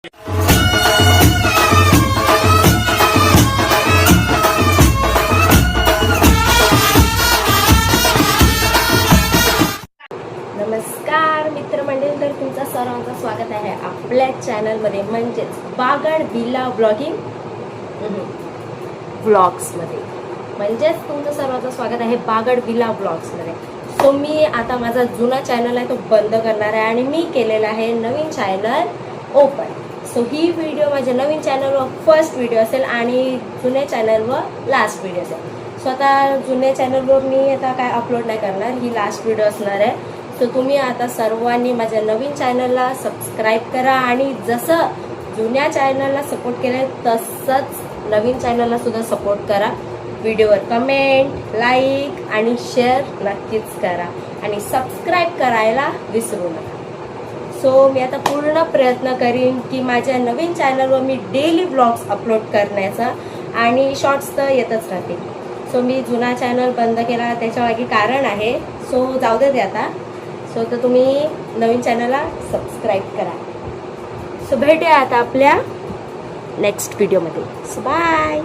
नमस्कार मित्रमंडळी, तर तुमचं सर्वांचं स्वागत आहे आपल्या चॅनलमध्ये म्हणजेच बागड विला ब्लॉगिंग व्लॉग्समध्ये. म्हणजेच तुमचं सर्वांचं स्वागत आहे बागड विला ब्लॉग्समध्ये. सो मी आता माझा जुना चॅनल आहे तो बंद करणार आहे आणि मी केलेला आहे नवीन चॅनल ओपन. सो ही व्हिडिओ माझ्या नवीन चॅनलवर फर्स्ट व्हिडिओ असेल आणि जुन्या चॅनलवर लास्ट व्हिडिओ असेल. सो आता जुन्या चॅनलवर मी आता काय अपलोड नाही करणार, ही लास्ट व्हिडिओ असणार आहे. सो तुम्ही आता सर्वांनी माझ्या नवीन चॅनलला सबस्क्राईब करा आणि जसं जुन्या चॅनलला सपोर्ट केलं तसंच नवीन चॅनलला सुद्धा सपोर्ट करा. व्हिडिओवर कमेंट, लाईक आणि शेअर नक्कीच करा आणि सबस्क्राईब करायला विसरू नका. सो मी आता पूर्ण प्रयत्न करीन की माझ्या नवीन चॅनलवर मी डेली ब्लॉग्स अपलोड करण्याचा आणि शॉर्ट्स तर येतच राहतील. सो मी जुना चॅनल बंद केला त्याच्यामागे कारण आहे. सो जाऊ दे आता. सो तर तुम्ही नवीन चॅनलला सबस्क्राईब करा. सो भेटूया आता आपल्या नेक्स्ट व्हिडिओमध्ये. So bye.